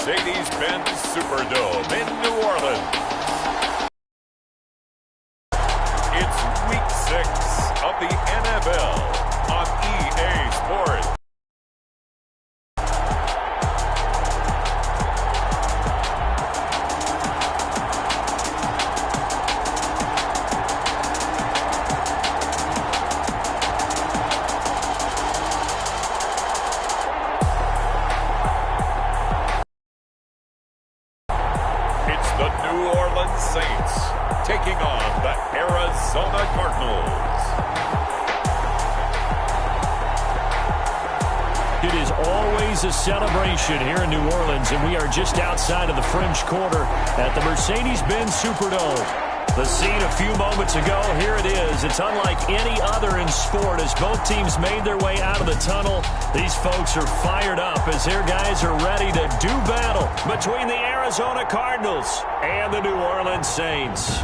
Mercedes-Benz Superdome in New Orleans. It's Week 6 of the NFL on EA Sports. The New Orleans Saints taking on the Arizona Cardinals. It is always a celebration here in New Orleans, and we are just outside of the French Quarter at the Mercedes-Benz Superdome. The scene a few moments ago, here it is. It's unlike any other in sport as both teams made their way out of the tunnel. These folks are fired up as their guys are ready to do battle between the Arizona Cardinals and the New Orleans Saints.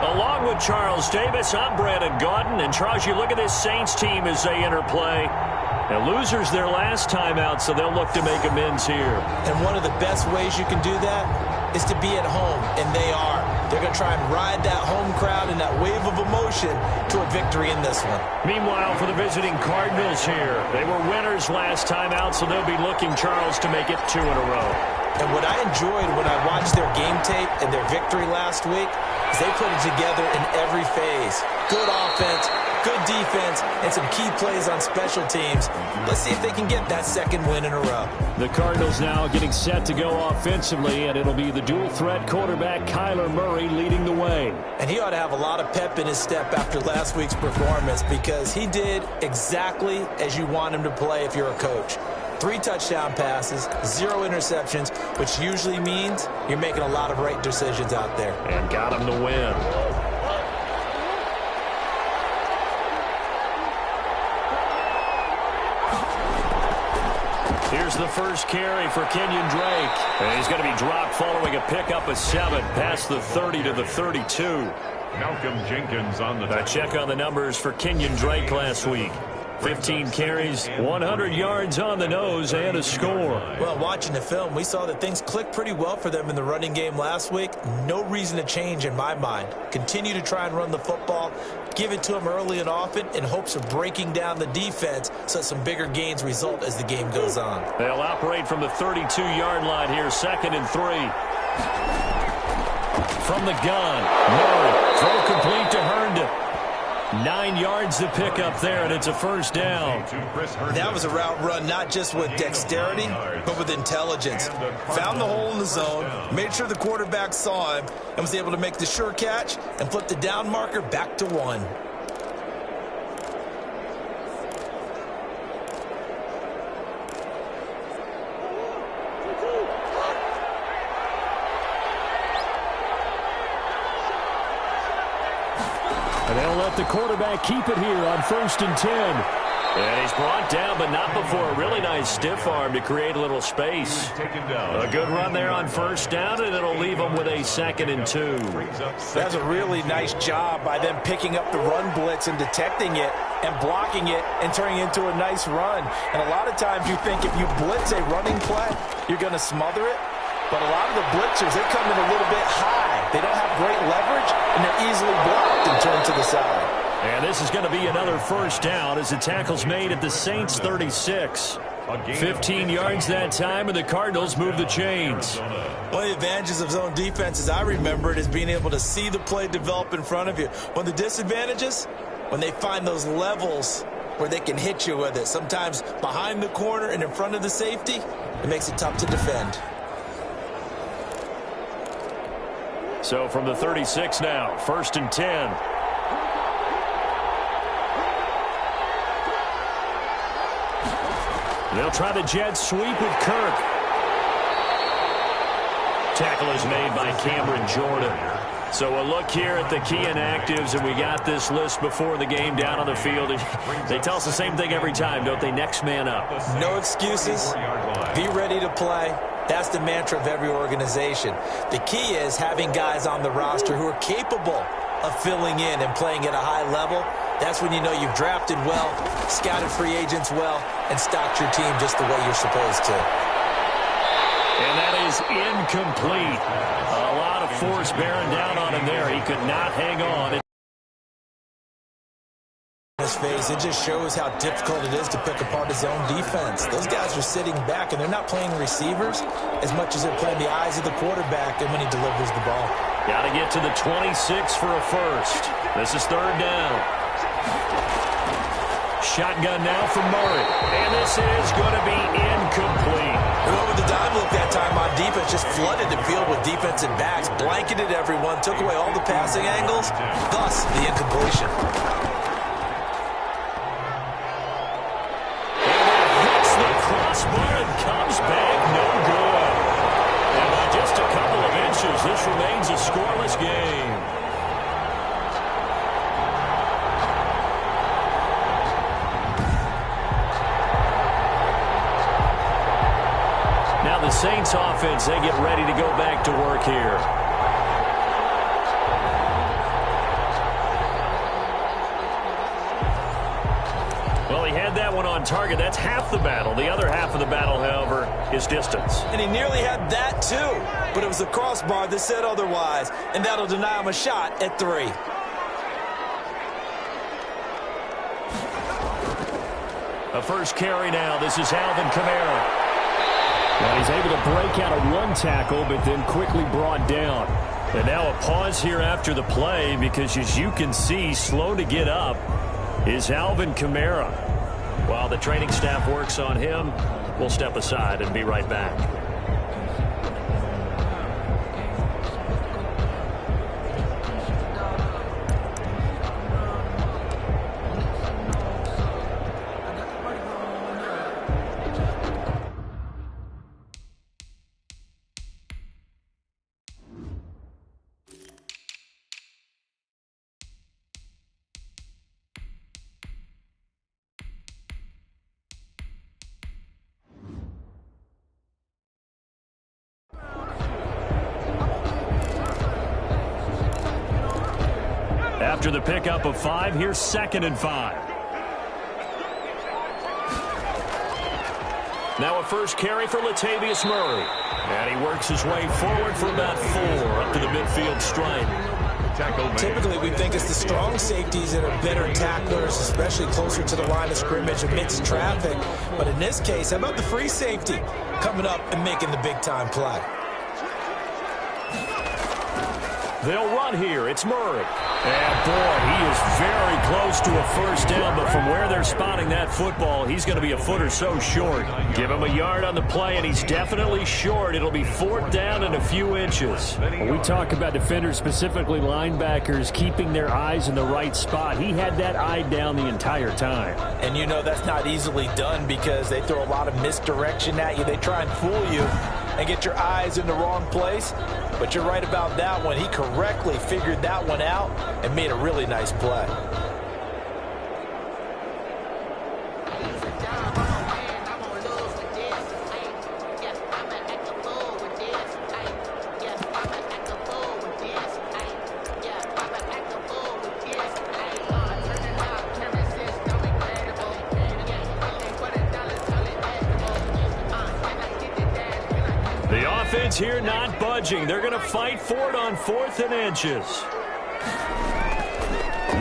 Along with Charles Davis, I'm Brandon Gaudin. And Charles, you look at this Saints team as they interplay. And losers their last time out, so they'll look to make amends here. And one of the best ways you can do that is to be at home, and they are. They're going to try and ride that home crowd and that wave of emotion to a victory in this one. Meanwhile, for the visiting Cardinals here, they were winners last time out, so they'll be looking, Charles, to make it 2 in a row. And what I enjoyed when I watched their game tape and their victory last week is they put it together in every phase. Good offense, good defense, and some key plays on special teams. Let's see if they can get that second win in a row. The Cardinals now getting set to go offensively, and it'll be the dual-threat quarterback Kyler Murray leading the way. And he ought to have a lot of pep in his step after last week's performance because he did exactly as you want him to play if you're a coach. 3 touchdown passes, 0 interceptions, which usually means you're making a lot of right decisions out there. And got him the win. Here's the first carry for Kenyon Drake. And he's going to be dropped following a pickup of 7 past the 30 to the 32. Malcolm Jenkins on the check on the numbers for Kenyon Drake last week. 15 carries, 100 yards on the nose, and a score. Well, watching the film, we saw that things clicked pretty well for them in the running game last week. No reason to change in my mind. Continue to try and run the football, give it to them early and often in hopes of breaking down the defense so some bigger gains result as the game goes on. They'll operate from the 32-yard line here, 2nd and 3. From the gun, Murray, throw complete to Herndon. 9 yards to pick up there, and it's a first down. That was a route run not just with dexterity, but with intelligence. Found the hole in the zone, made sure the quarterback saw him, and was able to make the sure catch and flip the down marker back to 1. And they'll let the quarterback keep it here on 1st and 10. And he's brought down, but not before a really nice stiff arm to create a little space. A good run there on 1st down, and it'll leave him with a 2nd and 2. That's a really nice job by them picking up the run blitz and detecting it and blocking it and turning it into a nice run. And a lot of times you think if you blitz a running play, you're going to smother it. But a lot of the blitzers, they come in a little bit high. They don't have great leverage, and they're easily blocked and turned to the side. And this is going to be another first down as the tackle's made at the Saints' 36. 15 yards that time, and the Cardinals move the chains. One of the advantages of zone defense, as I remember it, is being able to see the play develop in front of you. One of the disadvantages, when they find those levels where they can hit you with it, sometimes behind the corner and in front of the safety, it makes it tough to defend. So from the 36 now, 1st and 10. They'll try the jet sweep with Kirk. Tackle is made by Cameron Jordan. So a look here at the key inactives, and we got this list before the game down on the field. They tell us the same thing every time, don't they? Next man up. No excuses. Be ready to play. That's the mantra of every organization. The key is having guys on the roster who are capable of filling in and playing at a high level That's when you know you've drafted well, scouted free agents well, and stocked your team just the way you're supposed to. And that is incomplete. A lot of force bearing down on him there. He could not hang on. His face, it just shows how difficult it is to pick apart his own defense. Those guys are sitting back, and they're not playing receivers as much as they're playing the eyes of the quarterback and when he delivers the ball. Got to get to the 26 for a first. This is third down. Shotgun now from Murray. And this is going to be incomplete. They went with the dive look that time on defense, just flooded the field with defensive backs, blanketed everyone, took away all the passing angles, thus the incompletion. Crossbar and comes back, no good. And by just a couple of inches, this remains a scoreless game. Now the Saints offense, they get ready to go back to work here. Well, he had that one on target. That's half the battle. The other half of the battle, however, is distance. And he nearly had that, too. But it was the crossbar that said otherwise, and that'll deny him a shot at 3. A first carry now. This is Alvin Kamara. Well, he's able to break out of one tackle, but then quickly brought down. And now a pause here after the play because, as you can see, slow to get up is Alvin Kamara. While the training staff works on him, we'll step aside and be right back. After the pickup of 5, here's 2nd and 5. Now a first carry for Latavius Murray. And he works his way forward for about 4 up to the midfield stripe. Typically, we think it's the strong safeties that are better tacklers, especially closer to the line of scrimmage amidst traffic. But in this case, how about the free safety coming up and making the big-time play? They'll run here. It's Murray. And, boy, he is very close to a first down, but from where they're spotting that football, he's going to be a foot or so short. Give him a yard on the play, and he's definitely short. It'll be 4th down and a few inches. When we talk about defenders, specifically linebackers, keeping their eyes in the right spot, he had that eye down the entire time. And you know that's not easily done because they throw a lot of misdirection at you. They try and fool you and get your eyes in the wrong place. But you're right about that one. He correctly figured that one out and made a really nice play. Here not budging. They're going to fight for it on 4th and inches.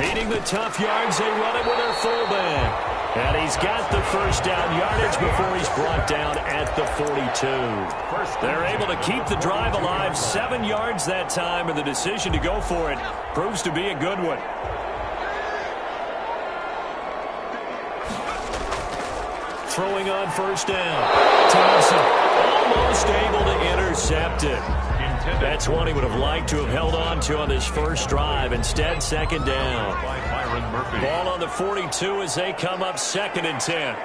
Meeting the tough yards, they run it with their fullback. And he's got the first down yardage before he's brought down at the 42. They're able to keep the drive alive, 7 yards that time, and the decision to go for it proves to be a good one. Throwing on first down. Thompson almost able to intercept it. That's one he would have liked to have held on to on this first drive. Instead, 2nd down. Ball on the 42 as they come up 2nd and 10.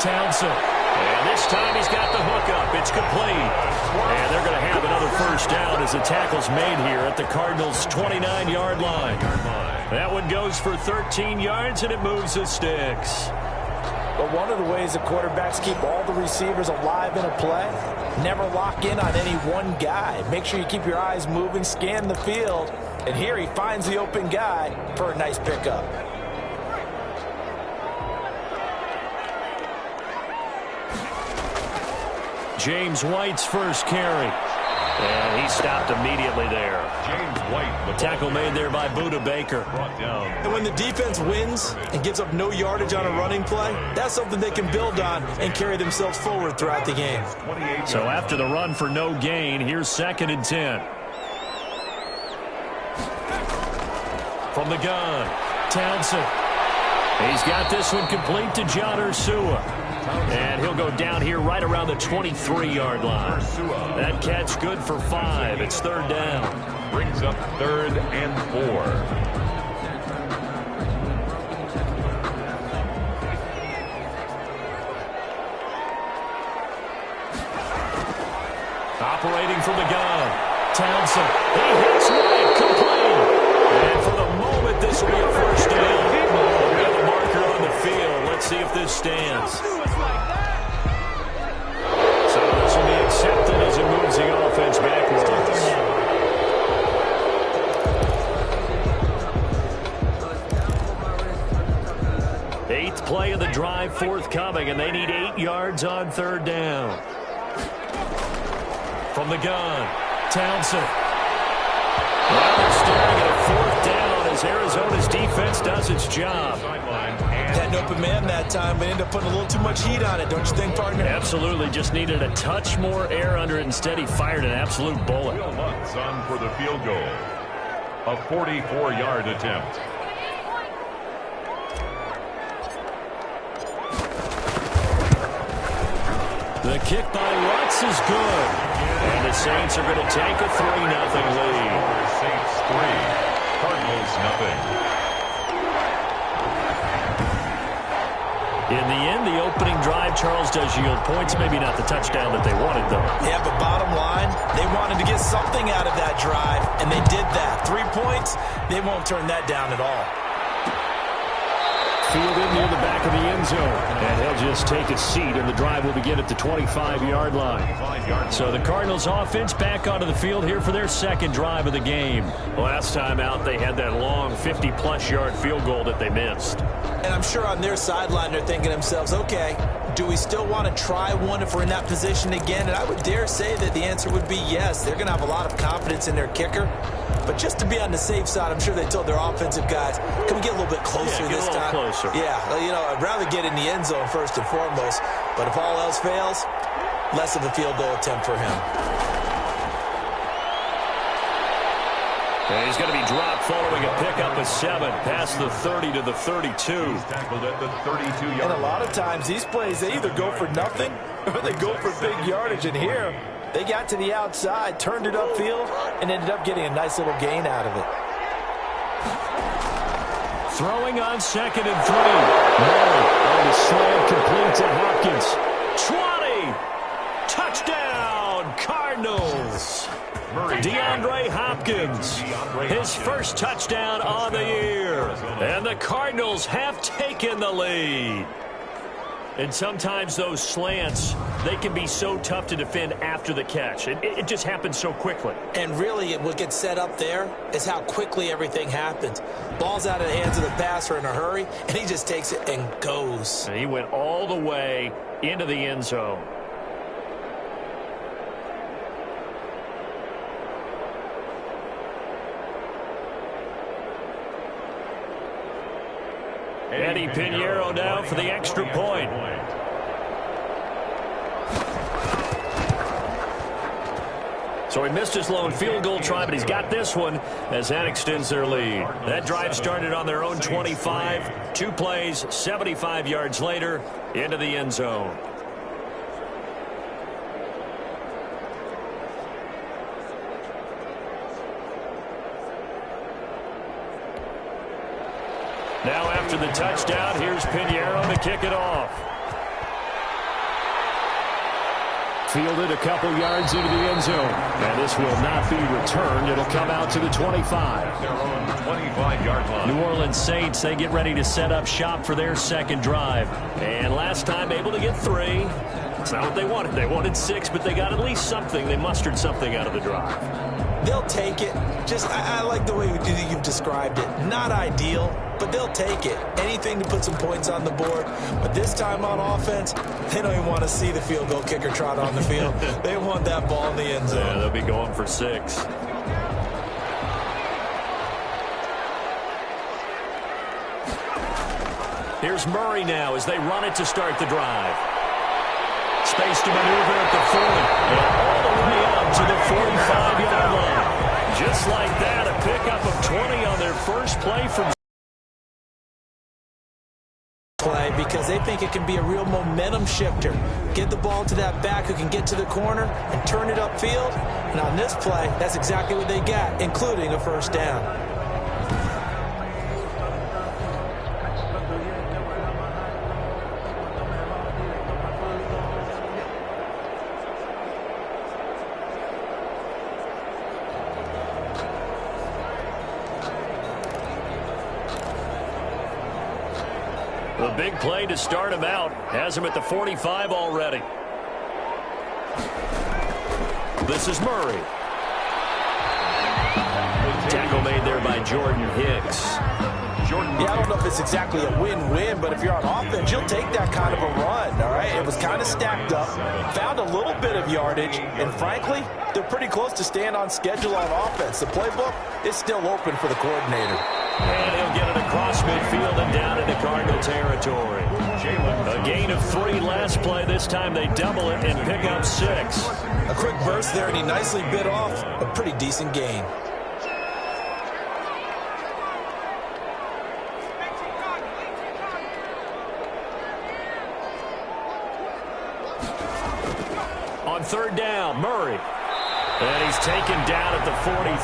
Townsend. And this time he's got the hookup. It's complete. And they're going to have another first down as the tackle's made here at the Cardinals' 29-yard line. That one goes for 13 yards, and it moves the sticks. But one of the ways the quarterbacks keep all the receivers alive in a play, never lock in on any one guy. Make sure you keep your eyes moving, scan the field. And here he finds the open guy for a nice pickup. James White's first carry. And he stopped immediately there. James White. The tackle made there by Budda Baker. Brought down. And when the defense wins and gives up no yardage on a running play, that's something they can build on and carry themselves forward throughout the game. So after the run for no gain, here's 2nd and 10. From the gun, Townsend. He's got this one complete to John Ursua. And he'll go down here right around the 23-yard line. That catch good for 5. It's 3rd down. Brings up 3rd and 4. Operating from the gun, Townsend. He hits White, complete. And for the moment, this will be a 1st down. We have a marker on the field. Let's see if this stands. So this will be accepted as it moves the offense backwards. 8th play of the drive forthcoming, and they need 8 yards on 3rd down. From the gun, Townsend. Now they're staring at a 4th down as Arizona's defense does its job. Had an open man that time, but ended up putting a little too much heat on it, don't you think, partner? Absolutely. Just needed a touch more air under it. Instead, he fired an absolute bullet. Will Lutz on for the field goal. A 44-yard attempt. The kick by Lutz is good. And the Saints are going to take a 3-0 lead. Saints 3, Cardinals nothing. In the end, the opening drive, Charles, does yield points. Maybe not the touchdown that they wanted, though. Yeah, but bottom line, they wanted to get something out of that drive, and they did that. 3 points, they won't turn that down at all. Fielded near the back of the end zone. And he'll just take a seat, and the drive will begin at the 25-yard line. So the Cardinals offense back onto the field here for their 2nd drive of the game. Last time out, they had that long 50-plus yard field goal that they missed. And I'm sure on their sideline they're thinking to themselves, okay, do we still want to try one if we're in that position again? And I would dare say that the answer would be yes. They're going to have a lot of confidence in their kicker. But just to be on the safe side, I'm sure they told their offensive guys, can we get a little bit closer this time? Closer. Yeah, you know, I'd rather get in the end zone first and foremost. But if all else fails, less of a field goal attempt for him. And he's going to be dropped following a pickup of 7 past the 30 to the 32. He's tackled at the 32-yard line. And a lot of times these plays, they either go for nothing or they go for big yardage. And here, they got to the outside, turned it upfield, and ended up getting a nice little gain out of it. Throwing on 2nd and 3. Murray on the slant, complete to Hopkins. 20. Touchdown, Cardinals. DeAndre Hopkins, his first touchdown on the year. And the Cardinals have taken the lead. And sometimes those slants, they can be so tough to defend after the catch. It just happens so quickly. And really, what gets set up there is how quickly everything happens. Ball's out of the hands of the passer in a hurry, and he just takes it and goes. And he went all the way into the end zone. Eddie Pinheiro now for the extra point. So he missed his lone field goal try, but he's got this one as that extends their lead. That drive started on their own 25. 2 plays, 75 yards later, into the end zone. Now after the touchdown, here's Pinheiro to kick it off. Fielded a couple yards into the end zone. And this will not be returned. It'll come out to the 25. Their own 25. 45-yard line. New Orleans Saints, they get ready to set up shop for their second drive. And last time able to get 3. It's not what they wanted. They wanted 6, but they got at least something. They mustered something out of the drive. They'll take it. I like the way you've described it. Not ideal, but they'll take it. Anything to put some points on the board. But this time on offense, they don't even want to see the field goal kicker trot on the field. They want that ball in the end zone. Yeah, they'll be going for 6. Here's Murray now as they run it to start the drive. Space to maneuver at the 40. And all the way up to the 45-yard line. Just like that, a pickup of 20 on their first play from because they think it can be a real momentum shifter. Get the ball to that back who can get to the corner and turn it upfield. And on this play, that's exactly what they got, including a first down. The big play to start him out. Has him at the 45 already. This is Murray. Tackle made there by Jordan Hicks. Yeah, I don't know if it's exactly a win-win, but if you're on offense, you'll take that kind of a run, all right? It was kind of stacked up, found a little bit of yardage, and frankly, they're pretty close to staying on schedule on offense. The playbook is still open for the coordinator. And he'll get it across midfield and down into Cardinal territory. A gain of 3 last play. This time they double it and pick up 6. A quick burst there, and he nicely bit off a pretty decent gain. On third down, Murray. And he's taken down at the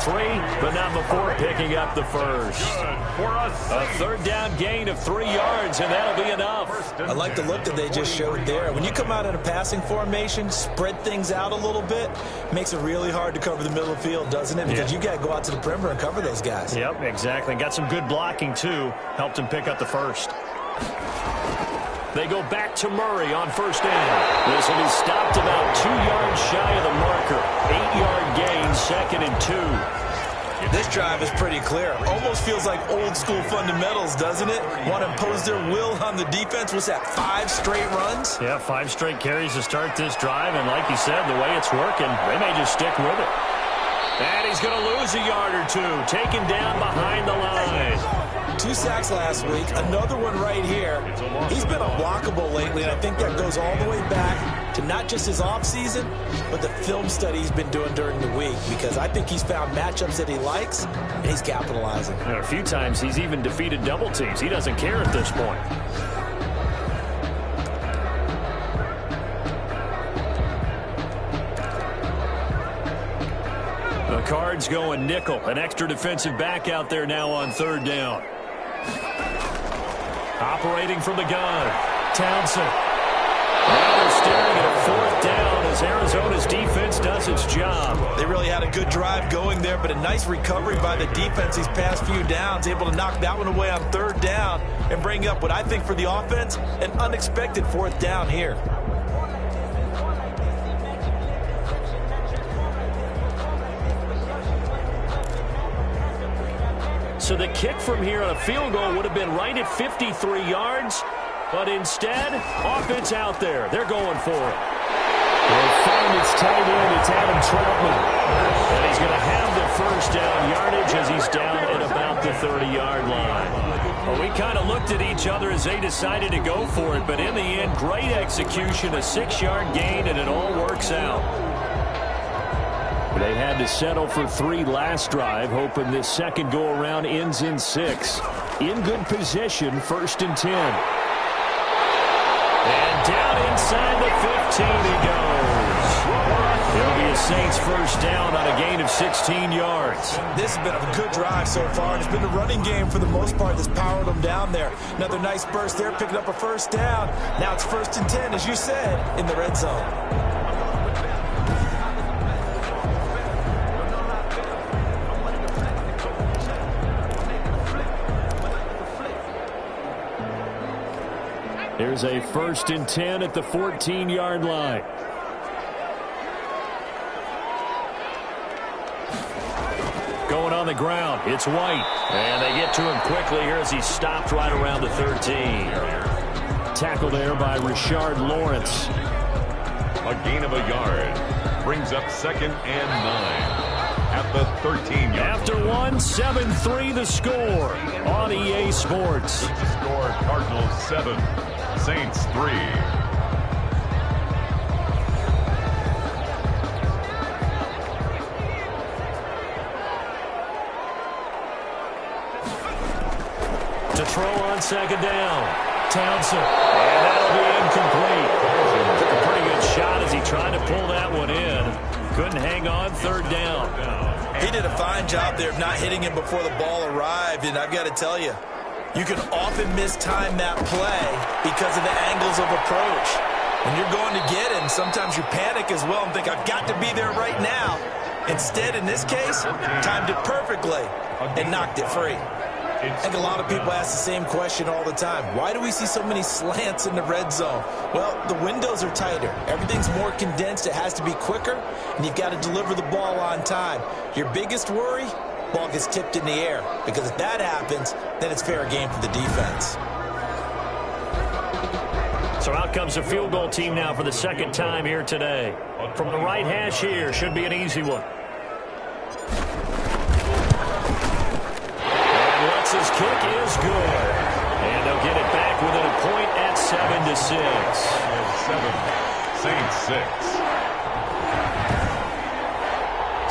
43, but not before picking up the first. A third down gain of 3 yards, and that'll be enough. I like the look that they just showed there. When you come out in a passing formation, spread things out a little bit, makes it really hard to cover the middle of the field, doesn't it? Because you got to go out to the perimeter and cover those guys. Yep, exactly. Got some good blocking, too. Helped him pick up the first. They go back to Murray on first down. This will be stopped about 2 yards shy of the marker. 8-yard gain, 2nd and 2. This drive is pretty clear. Almost feels like old school fundamentals, doesn't it? Want to impose their will on the defense. What's that, 5 straight runs? Yeah, 5 straight carries to start this drive. And like you said, the way it's working, they may just stick with it. And he's going to lose a yard or 2. Taken down behind the line. 2 sacks last week, another one right here. He's been unblockable lately, and I think that goes all the way back to not just his offseason, but the film study he's been doing during the week, because I think he's found matchups that he likes, and he's capitalizing. And a few times he's even defeated double teams. He doesn't care at this point. The Cards going nickel. An extra defensive back out there now on third down. Operating from the gun, Townsend. Now they're staring at a fourth down as Arizona's defense does its job. They really had a good drive going there, but a nice recovery by the defense these past few downs, able to knock that one away on third down and bring up what I think for the offense, an unexpected fourth down here. So the kick from here on a field goal would have been right at 53 yards, but instead, offense out there. They're going for it. They'll find its tight end. It's Adam Troutman. And he's going to have the first down yardage as he's down at about the 30-yard line. Well, we kind of looked at each other as they decided to go for it, but in the end, great execution, a 6-yard gain, and it all works out. They had to settle for 3 last drive, hoping this second go-around ends in 6. In good position, 1st and 10. And down inside the 15 he goes. It'll be a Saints first down on a gain of 16 yards. This has been a good drive so far, and it's been the running game for the most part that's powered them down there. Another nice burst there, picking up a first down. Now it's 1st and 10, as you said, in the red zone. Here's a 1st and 10 at the 14-yard line. Going on the ground, it's White. And they get to him quickly here as he stopped right around the 13. Tackle there by Rashard Lawrence. A gain of a yard. Brings up 2nd and 9 at the 13-yard line. After one, 7-3 the score on EA Sports. Score Cardinals 7, Saints 3. To throw on 2nd down. Townsend. And that'll be incomplete. Took a pretty good shot as he tried to pull that one in. Couldn't hang on 3rd down. He did a fine job there of not hitting him before the ball arrived, and I've got to tell you, you can often mistime that play because of the angles of approach. When you're going to get him, sometimes you panic as well and think, I've got to be there right now. Instead, in this case, timed it perfectly and knocked it free. I think a lot of people ask the same question all the time. Why do we see so many slants in the red zone? Well, the windows are tighter. Everything's more condensed. It has to be quicker, and you've got to deliver the ball on time. Your biggest worry, ball gets tipped in the air, because if that happens, then it's fair game for the defense. So out comes the field goal team now for the 2nd time here today. From the right hash here, should be an easy one. His kick is good. And they'll get it back within a point at 7-6. 7, Saints 6.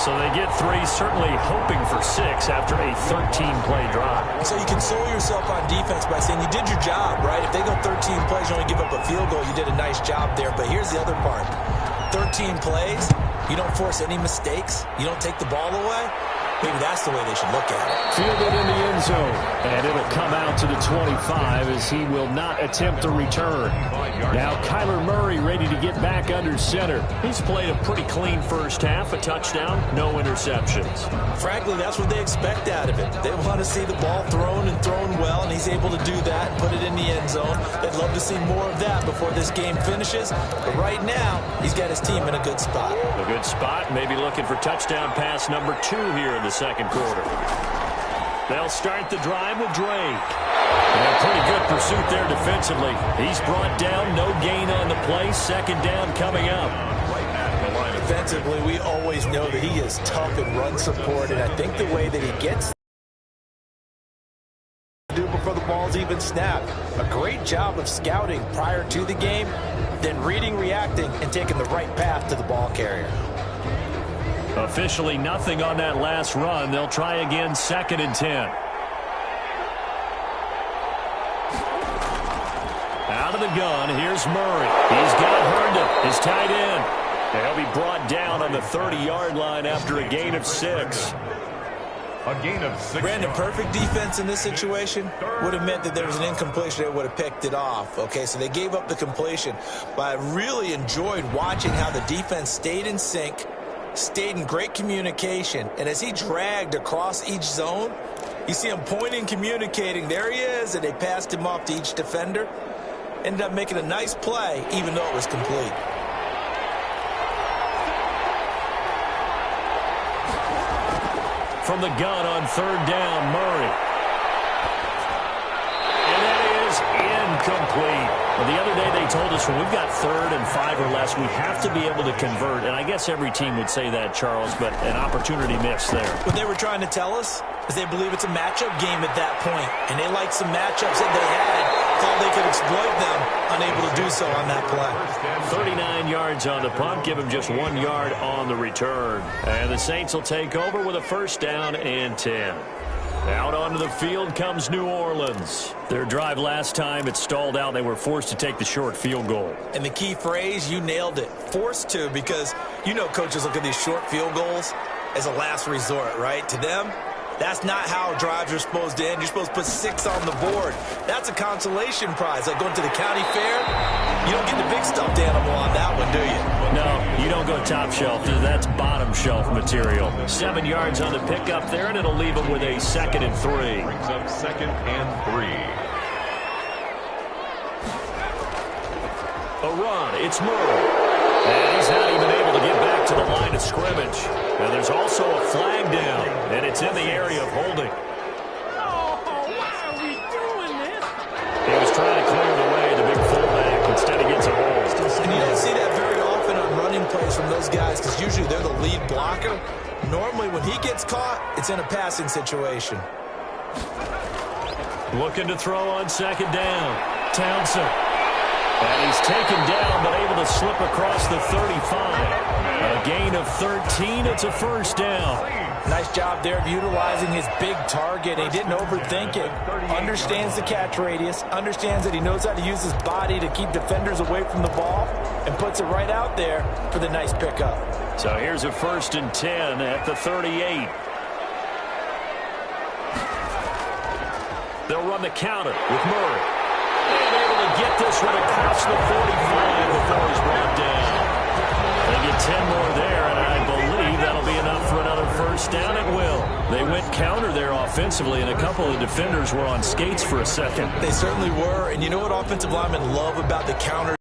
So they get 3, certainly hoping for 6 after a 13-play drive. So you console yourself on defense by saying you did your job, right? If they go 13 plays, you only give up a field goal, you did a nice job there. But here's the other part. 13 plays, you don't force any mistakes, you don't take the ball away. Maybe that's the way they should look at it. Fielded in the end zone. And it'll come out to the 25 as he will not attempt a return. Now Kyler Murray ready to get back under center. He's played a pretty clean first half. A touchdown, no interceptions. Frankly, that's what they expect out of him. They want to see the ball thrown and thrown well, and he's able to do that and put it in the end zone. They'd love to see more of that before this game finishes. But right now, he's got his team in a good spot. A good spot. Maybe looking for touchdown pass number 2 here in the 2nd quarter. They'll start the drive with Drake. And a pretty good pursuit there defensively. He's brought down, no gain on the play. 2nd down coming up. Defensively, we always know that he is tough in run support, and I think the way that he gets to do before the ball's even snapped. A great job of scouting prior to the game, then reading, reacting, and taking the right path to the ball carrier. Officially nothing on that last run. They'll try again 2nd and 10. Out of the gun, here's Murray. He's got Herndon, his tight end. And he'll be brought down on the 30-yard line after a gain of 6. A gain of 6. Brandon, perfect defense in this situation would have meant that there was an incompletion that would have picked it off. Okay, so they gave up the completion. But I really enjoyed watching how the defense stayed in sync, stayed in great communication, and as he dragged across each zone, you see him pointing, communicating. There he is, and they passed him off to each defender. Ended up making a nice play, even though it was complete. From the gun on 3rd down, Murray. And that is incomplete. Well, the other day they told us when we've got 3rd and 5 or less, we have to be able to convert. And I guess every team would say that, Charles, but an opportunity missed there. What they were trying to tell us is they believe it's a matchup game at that point, and they liked some matchups that they had, thought they could exploit them, unable to do so on that play. 39 yards on the punt, give him just 1 yard on the return. And the Saints will take over with a 1st down and 10. Out onto the field comes New Orleans. Their drive last time, it stalled out. They were forced to take the short field goal. And the key phrase, you nailed it, forced to, because you know coaches look at these short field goals as a last resort, right? To them, that's not how drives are supposed to end. You're supposed to put 6 on the board. That's a consolation prize. Like going to the county fair, you don't get the big stuffed animal on that one, do you? No, you don't go top shelf. That's bottom shelf material. 7 yards on the pickup there, and it'll leave them with a 2nd and 3. Brings up 2nd and 3. A run. It's Murray. And he's not even able to get back to the line of scrimmage. And there's also a flag down, and it's in the area of holding. Oh, why are we doing this? He was trying to clear the way, the big fullback. Instead, he gets a hold. And you don't see that very often on running plays from those guys because usually they're the lead blocker. Normally, when he gets caught, it's in a passing situation. Looking to throw on second down. Townsend. And he's taken down, but able to slip across the 35. A gain of 13. It's a first down. Nice job there of utilizing his big target. He didn't overthink it. Understands the catch radius. Understands that he knows how to use his body to keep defenders away from the ball. And puts it right out there for the nice pickup. So here's a 1st and 10 at the 38. They'll run the counter with Murray. And able to get this one across the 45 before he's brought down. They get 10 more there, and I believe that'll be enough for another first down. It will. They went counter there offensively, and a couple of defenders were on skates for a second. They certainly were, and you know what offensive linemen love about the counter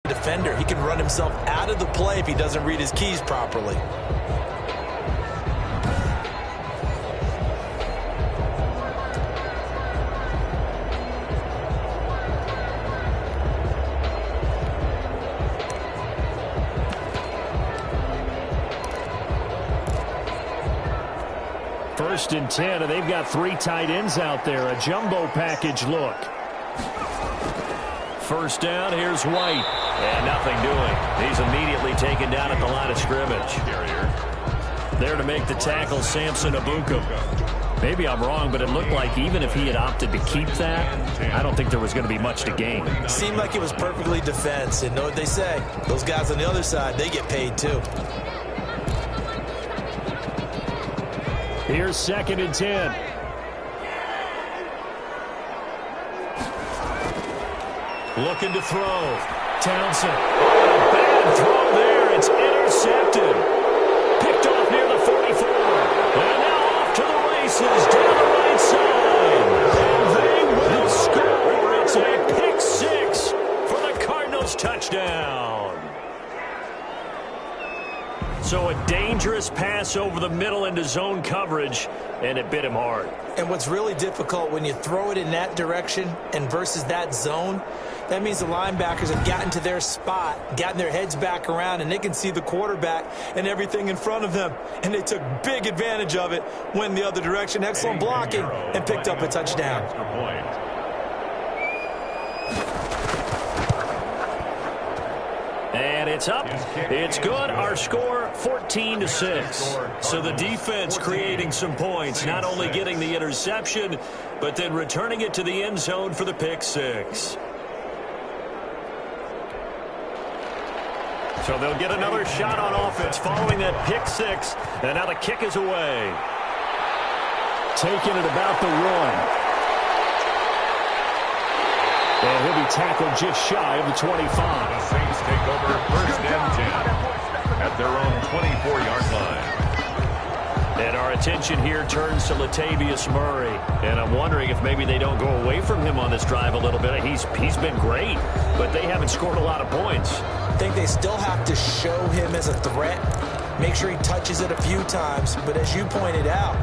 defender? He can run himself out of the play if he doesn't read his keys properly. First and 10, and they've got 3 tight ends out there. A jumbo package look. First down, here's White. And nothing doing. He's immediately taken down at the line of scrimmage. There to make the tackle, Samson Ebukam. Maybe I'm wrong, but it looked like even if he had opted to keep that, I don't think there was going to be much to gain. Seemed like it was perfectly defense. And know what they say? Those guys on the other side, they get paid too. Here's 2nd and 10. Looking to throw. Townsend. Oh, bad throw there. It's intercepted. Picked off near the 44. And now off to the races down the right side. And they will score. It's a pick 6 for the Cardinals touchdown. So a dangerous pass over the middle into zone coverage, and it bit him hard. And what's really difficult when you throw it in that direction and versus that zone, that means the linebackers have gotten to their spot, gotten their heads back around, and they can see the quarterback and everything in front of them. And they took big advantage of it, went the other direction, excellent blocking, and picked up a touchdown. And it's up. It's good. Our score, 14-6. So the defense creating some points, not only getting the interception, but then returning it to the end zone for the pick 6. So they'll get another shot on offense following that pick 6. And now the kick is away. Taking it about the 1. And he'll be tackled just shy of the 25. The Saints take over 1st and 10 at their own 24-yard line. And our attention here turns to Latavius Murray. And I'm wondering if maybe they don't go away from him on this drive a little bit. He's been great, but they haven't scored a lot of points. I think they still have to show him as a threat, make sure he touches it a few times. But as you pointed out,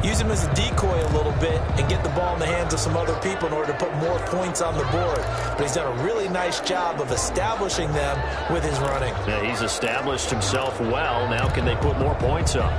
use him as a decoy a little bit and get the ball in the hands of some other people in order to put more points on the board. But he's done a really nice job of establishing them with his running. Yeah, he's established himself well. Now can they put more points up?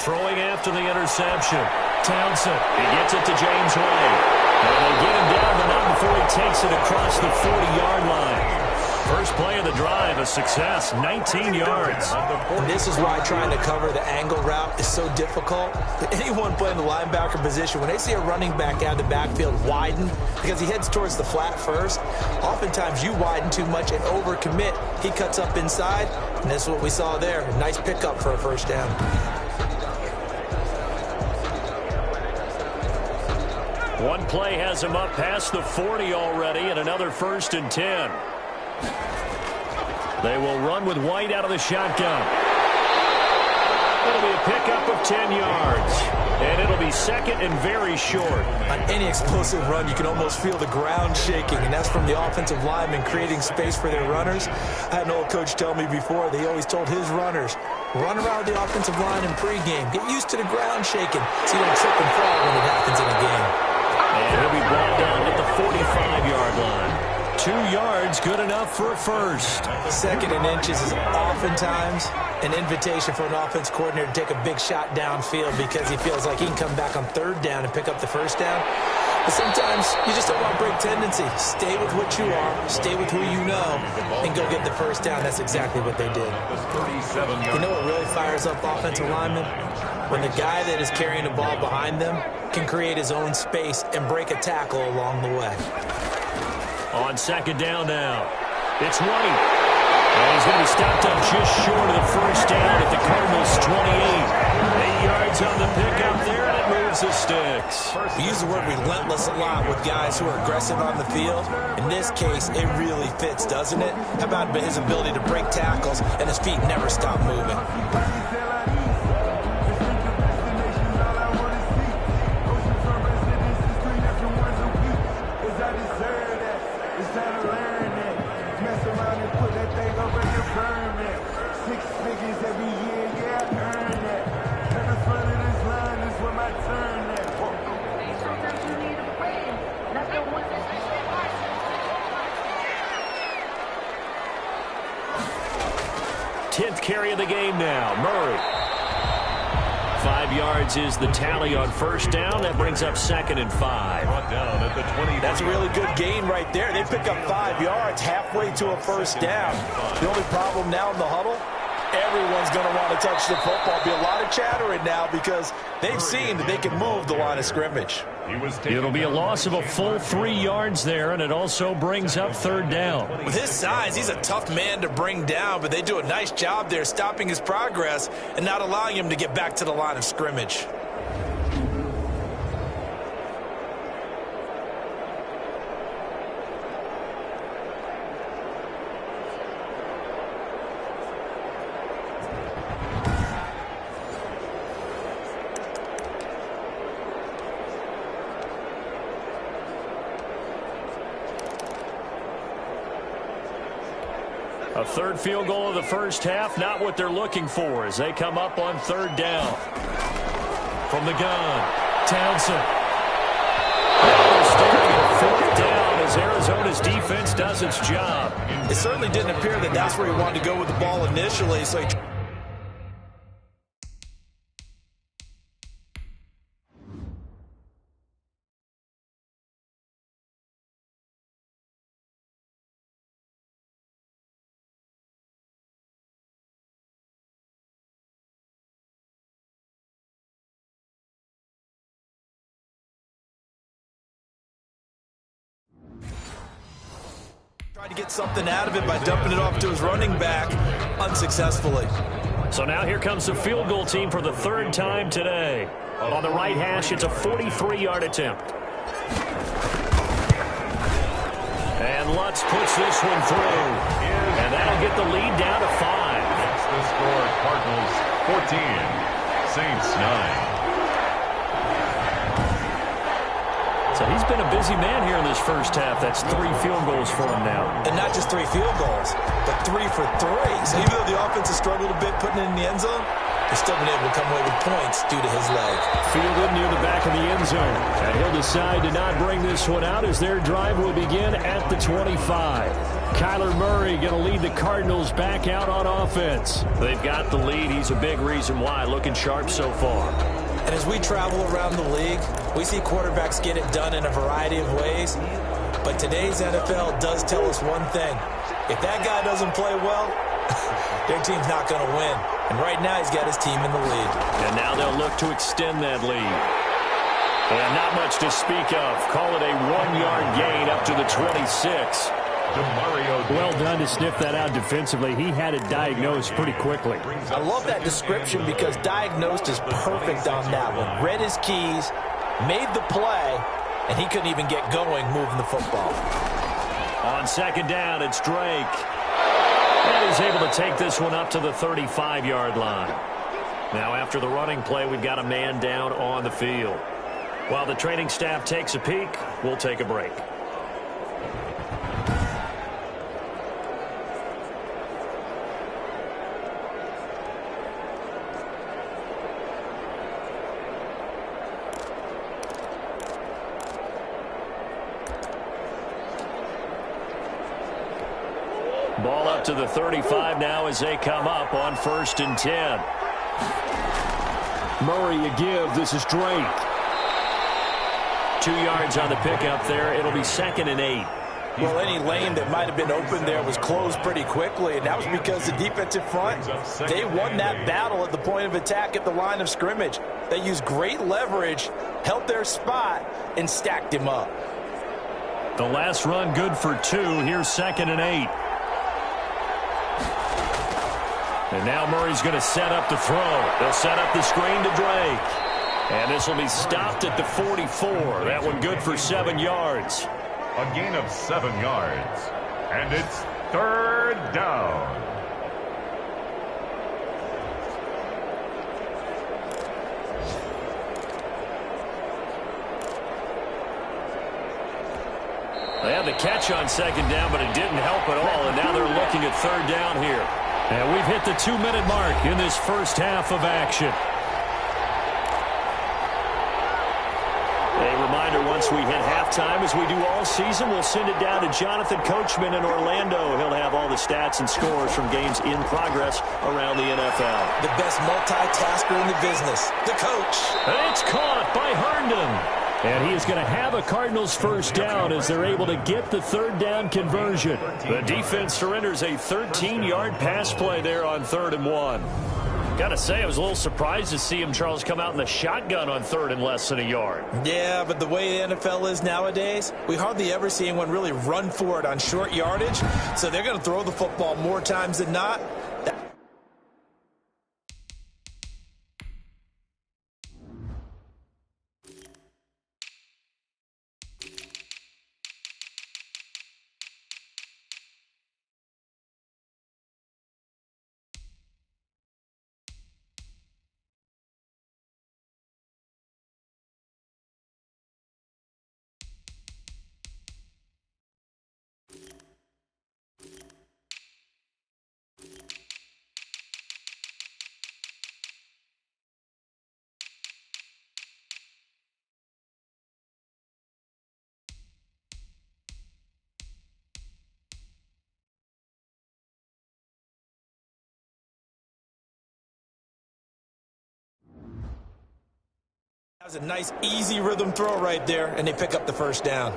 Throwing after the interception. Townsend. He gets it to James White. And they get him down, but not before he takes it across the 40-yard line. First play of the drive, a success, 19 yards. And this is why trying to cover the angle route is so difficult. But anyone playing the linebacker position, when they see a running back out of the backfield widen, because he heads towards the flat first, oftentimes you widen too much and overcommit. He cuts up inside, and that's what we saw there. A nice pickup for a first down. One play has him up past the 40 already, and another 1st and 10. They will run with White out of the shotgun. It'll be a pickup of 10 yards. And it'll be second and very short. On any explosive run, you can almost feel the ground shaking, and that's from the offensive linemen creating space for their runners. I had an old coach tell me before, they always told his runners, run around the offensive line in pregame. Get used to the ground shaking so you don't trip and fall when it happens in a game. And he'll be brought down at the 45-yard line. 2 yards, good enough for a first. Second and inches is oftentimes an invitation for an offense coordinator to take a big shot downfield because he feels like he can come back on third down and pick up the first down. But sometimes you just don't want break tendency. Stay with what you are, stay with who you know, and go get the first down. That's exactly what they did. You know what really fires up offensive linemen? When the guy that is carrying the ball behind them can create his own space and break a tackle along the way. On second down now, it's White. And he's going to be stopped up just short of the first down at the Cardinals' 28. 8 yards on the pickup there, and it moves the sticks. We use the word relentless a lot with guys who are aggressive on the field. In this case, it really fits, doesn't it? How about his ability to break tackles and his feet never stop moving? Carry of the game now. Murray. 5 yards is the tally on first down. That brings up second and 5. Down at the 20. That's a really good gain right there. They pick up 5 yards halfway to a first down. The only problem now in the huddle, everyone's going to want to touch the football. Be a lot of chattering now because they've seen that they can move the line of scrimmage. It'll be a loss of a full 3 yards there, and it also brings up third down. With his size, he's a tough man to bring down, but they do a nice job there stopping his progress and not allowing him to get back to the line of scrimmage. A third field goal of the first half, not what they're looking for as they come up on third down. From the gun, Townsend. They're staring at fourth down as Arizona's defense does its job. It certainly didn't appear that that's where he wanted to go with the ball initially, so he tried to get something out of it by dumping it off to his running back unsuccessfully. So now here comes the field goal team for the third time today. On the right hash, it's a 43-yard attempt. And Lutz puts this one through. And that'll get the lead down to 5. That's the score. Cardinals 14, Saints 9. So he's been a busy man here in this first half. That's 3 field goals for him now. And not just 3 field goals, but 3 for 3. So even though the offense has struggled a bit putting it in the end zone, they've still been able to come away with points due to his leg. Fielded near the back of the end zone. And he'll decide to not bring this one out as their drive will begin at the 25. Kyler Murray going to lead the Cardinals back out on offense. They've got the lead. He's a big reason why. Looking sharp so far. And as we travel around the league, we see quarterbacks get it done in a variety of ways. But today's NFL does tell us one thing. If that guy doesn't play well, their team's not going to win. And right now he's got his team in the lead. And now they'll look to extend that lead. And not much to speak of. Call it a 1-yard gain up to the 26. Well done to sniff that out defensively. He had it diagnosed pretty quickly. I love that description because diagnosed is perfect on that one. Read his keys, made the play, and he couldn't even get going moving the football. On second down, it's Drake. And he's able to take this one up to the 35-yard line. Now after the running play, we've got a man down on the field. While the training staff takes a peek, we'll take a break. Ball up to the 35 now as they come up on 1st and 10. Murray a give. This is Drake. 2 yards on the pickup there. It'll be 2nd and 8. Well, any lane that might have been open there was closed pretty quickly, and that was because the defensive front, they won that battle at the point of attack at the line of scrimmage. They used great leverage, held their spot, and stacked him up. The last run good for 2. Here's 2nd and 8. And now Murray's going to set up the throw. They'll set up the screen to Drake. And this will be stopped at the 44. That one good for 7 yards. A gain of 7 yards. And it's 3rd down. They had the catch on 2nd down, but it didn't help at all. And now they're looking at 3rd down here. And we've hit the 2-minute mark in this first half of action. A reminder, once we hit halftime, as we do all season, we'll send it down to Jonathan Coachman in Orlando. He'll have all the stats and scores from games in progress around the NFL. The best multitasker in the business, the coach. And it's caught by Herndon. And he is going to have a Cardinals first down as they're able to get the 3rd down conversion. The defense surrenders a 13-yard pass play there on 3rd and 1. Got to say, I was a little surprised to see him, Charles, come out in the shotgun on 3rd and less than a yard. Yeah, but the way the NFL is nowadays, we hardly ever see anyone really run for it on short yardage. So they're going to throw the football more times than not. That was a nice, easy rhythm throw right there, and they pick up the first down.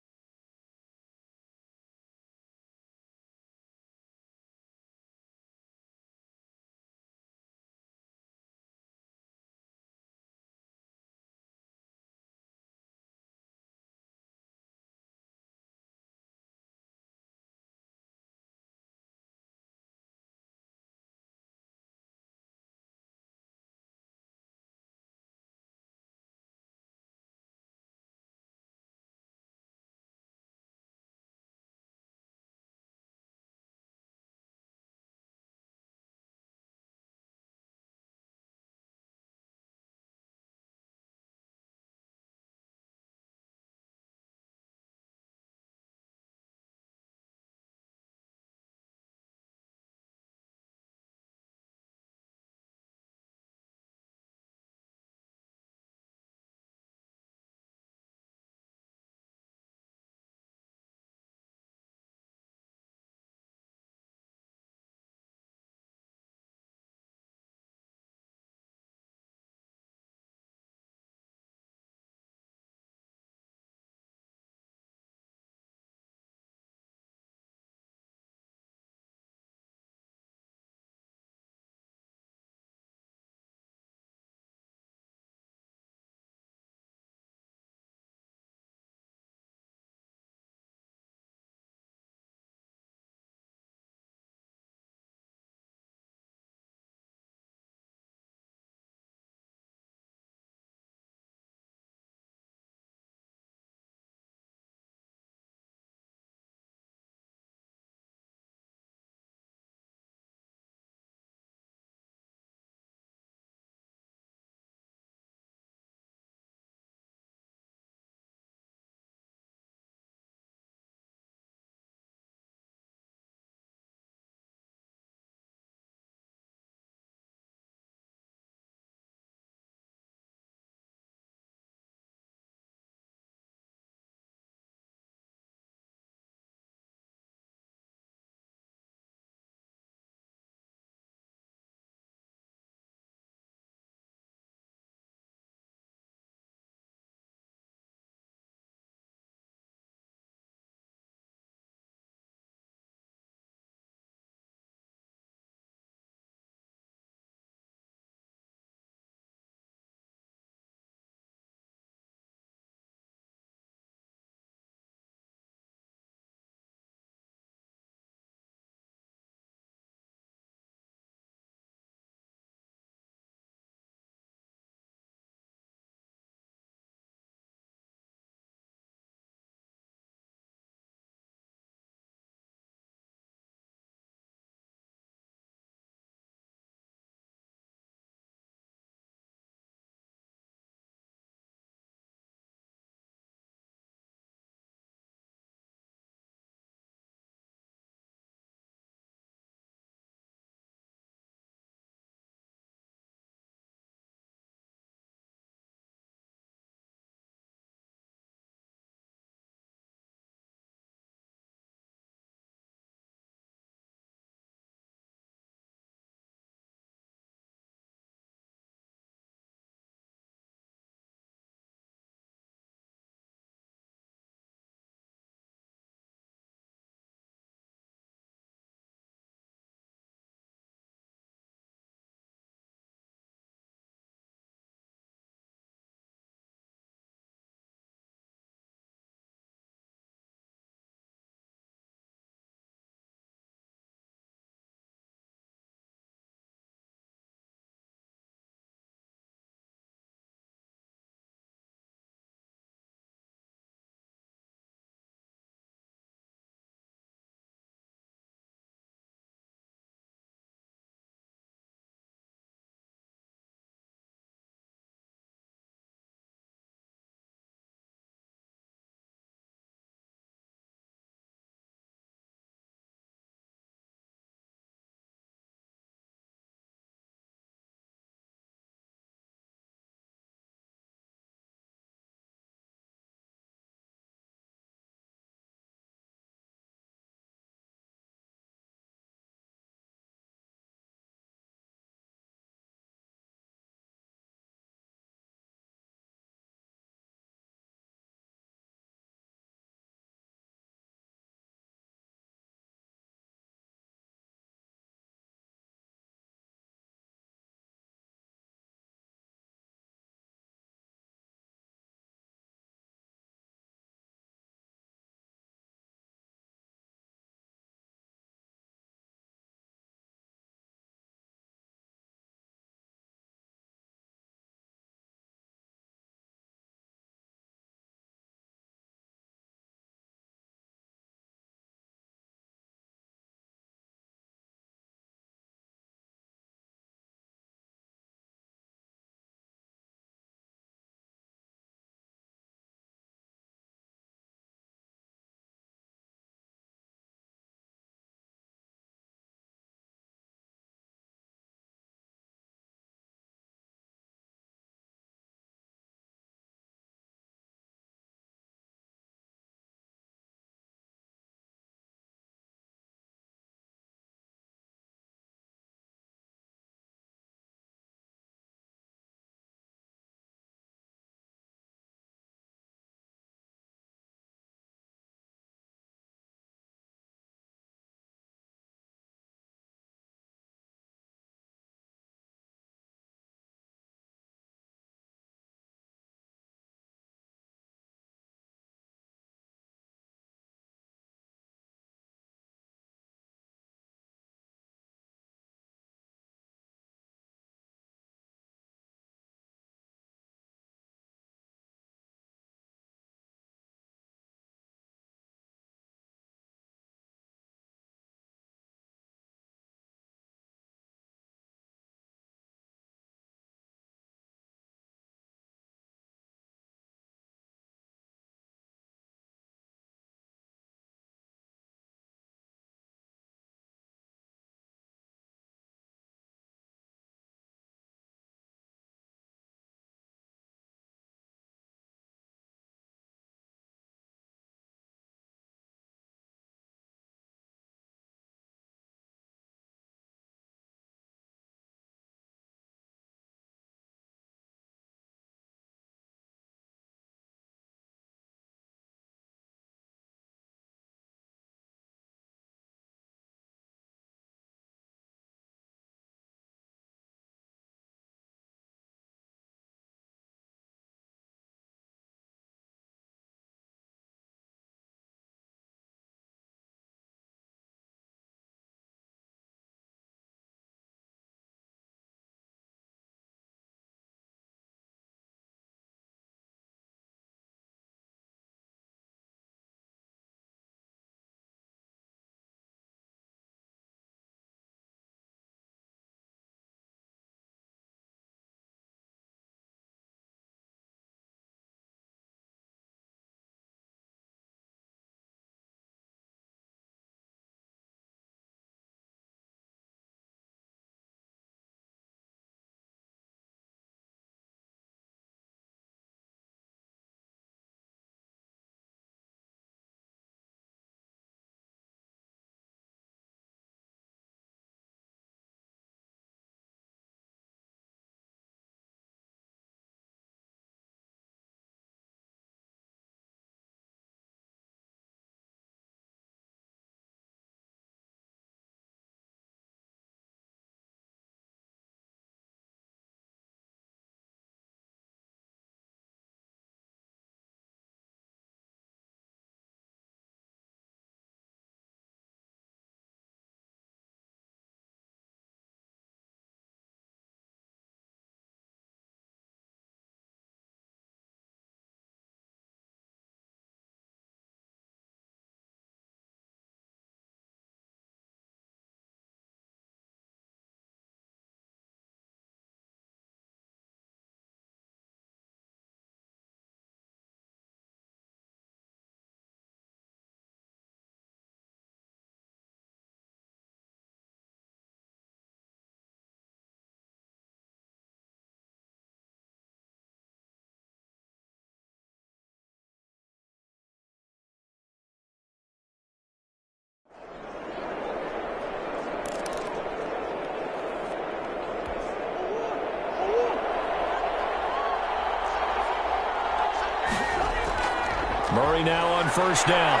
Murray now on first down.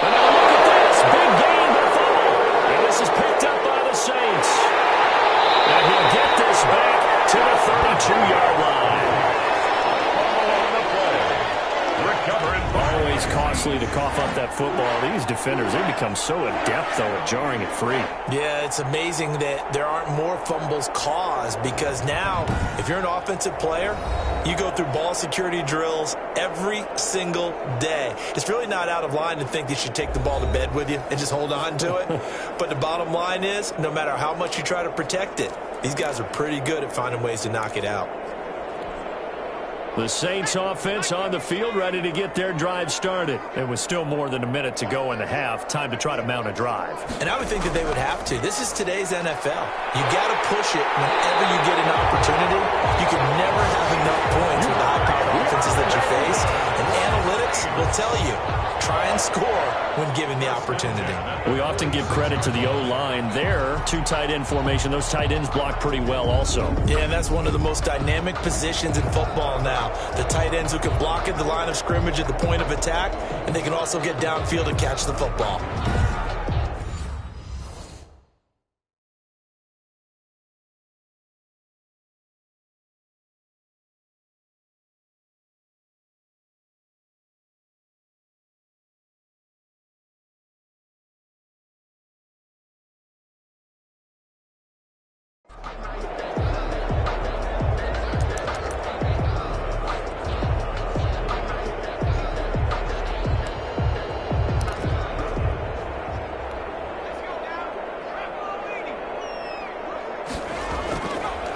And now look at this. Big gain, but fumble. And this is picked up by the Saints. And he'll get this back to the 32-yard line. On the play. Recovering. Always costly to cough up that football. These defenders, they become so adept, though, at jarring it free. Yeah, it's amazing that there aren't more fumbles caused, because now, if you're an offensive player, you go through ball security drills every single day. It's really not out of line to think you should take the ball to bed with you and just hold on to it. But the bottom line is, no matter how much you try to protect it, these guys are pretty good at finding ways to knock it out. The Saints offense on the field, ready to get their drive started. There was still more than a minute to go in the half. Time to try to mount a drive. And I would think that they would have to. This is today's NFL. You got to push it whenever you get an opportunity. You can never have enough points with the high-powered offenses that you face. And analytics will tell you, try and score when given the opportunity. We often give credit to the O-line there. Two tight end formation. Those tight ends block pretty well also. Yeah, and that's one of the most dynamic positions in football now. The tight ends who can block at the line of scrimmage at the point of attack, and they can also get downfield and catch the football.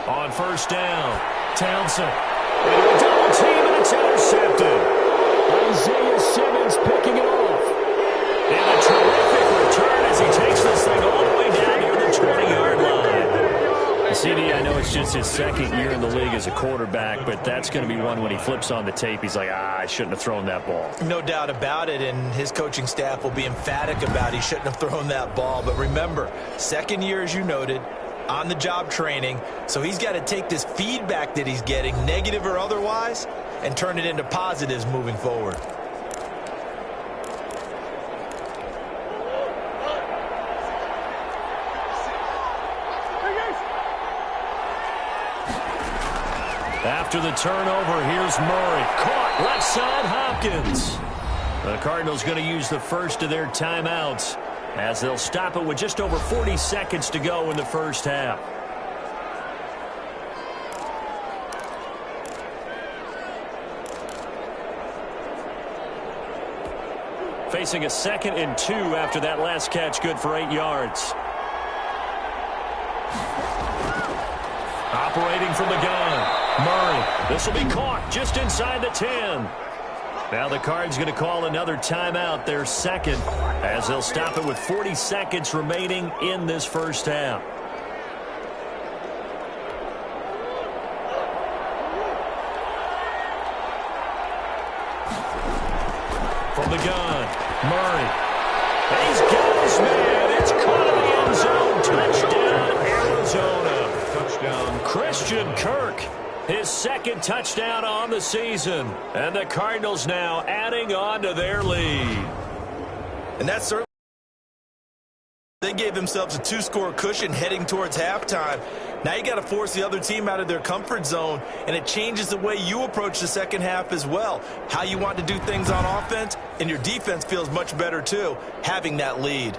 On first down, Townsend. Double team, and it's intercepted. Isaiah Simmons picking it off. And a terrific return as he takes this thing all the way down near the 20-yard line. CD, I know it's just his second year in the league as a quarterback, but that's going to be one when he flips on the tape. He's like, I shouldn't have thrown that ball. No doubt about it, and his coaching staff will be emphatic about he shouldn't have thrown that ball. But remember, second year, as you noted, on-the-job training, so he's got to take this feedback that he's getting, negative or otherwise, and turn it into positives moving forward. After the turnover, here's Murray. Caught left side, Hopkins. The Cardinals going to use the first of their timeouts as they'll stop it with just over 40 seconds to go in the first half. Facing a 2nd and 2 after that last catch, good for 8 yards. Operating from the gun, Murray. This will be caught just inside the 10. Now the Cards going to call another timeout, their second, as they'll stop it with 40 seconds remaining in this first half. From the gun, Murray. He's got his man. It's caught in the end zone. Touchdown, Arizona. Touchdown. Christian Kirk. His second touchdown on the season. And the Cardinals now adding on to their lead. And that's certainly, they gave themselves a 2-score cushion heading towards halftime. Now you got to force the other team out of their comfort zone, and it changes the way you approach the second half as well. How you want to do things on offense, and your defense feels much better too, having that lead.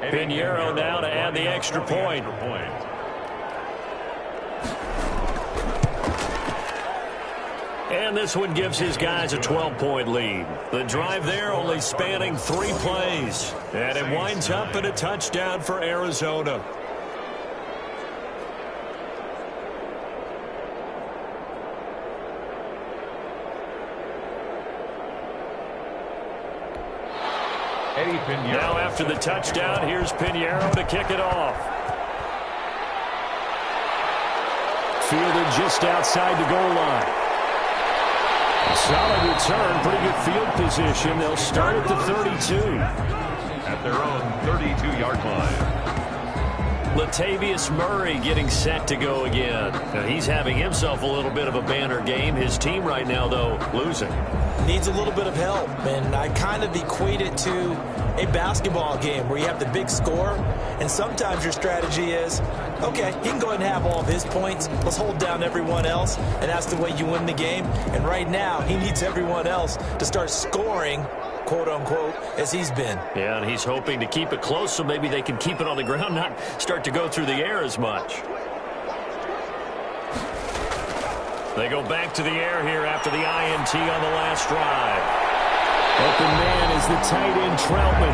Pinheiro now to add the extra point. And this one gives his guys a 12-point lead. The drive there only spanning 3 plays. And it winds up in a touchdown for Arizona. Now after the touchdown, here's Pinheiro to kick it off. Fielded just outside the goal line. Solid return, pretty good field position. They'll start at the 32. At their own 32-yard line. Latavius Murray getting set to go again. Now, he's having himself a little bit of a banner game. His team right now, though, losing. Needs a little bit of help, and I kind of equate it to a basketball game where you have the big score, and sometimes your strategy is, okay, he can go ahead and have all of his points. Let's hold down everyone else, and that's the way you win the game. And right now, he needs everyone else to start scoring, quote-unquote, as he's been. Yeah, and he's hoping to keep it close so maybe they can keep it on the ground, not start to go through the air as much. They go back to the air here after the INT on the last drive. Open man is the tight end Troutman.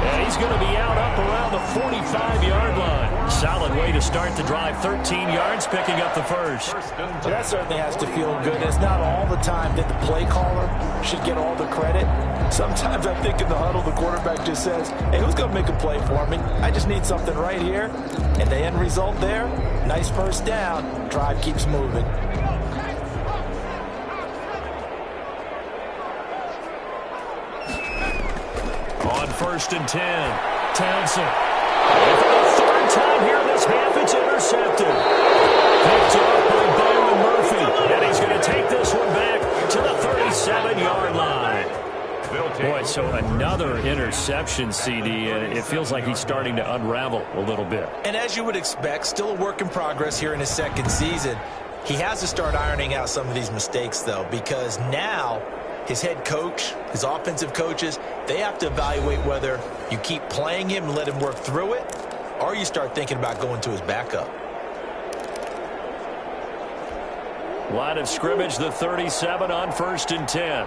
And he's going to be out up around the 45-yard line. Solid way to start the drive. 13 yards, picking up the first. So that certainly has to feel good. It's not all the time that the play caller should get all the credit. Sometimes I think in the huddle, the quarterback just says, hey, who's going to make a play for me? I just need something right here. And the end result there, nice first down. Drive keeps moving. On 1st and 10, Townsend. And for the third time here in this half, it's intercepted. Picked off by Byron Murphy. And he's going to take this one back to the 37-yard line. Boy, so another interception, CD, and it feels like he's starting to unravel a little bit. And as you would expect, still a work in progress here in his second season. He has to start ironing out some of these mistakes, though, because now his head coach, his offensive coaches, they have to evaluate whether you keep playing him and let him work through it, or you start thinking about going to his backup. Line of scrimmage, the 37 on 1st and 10.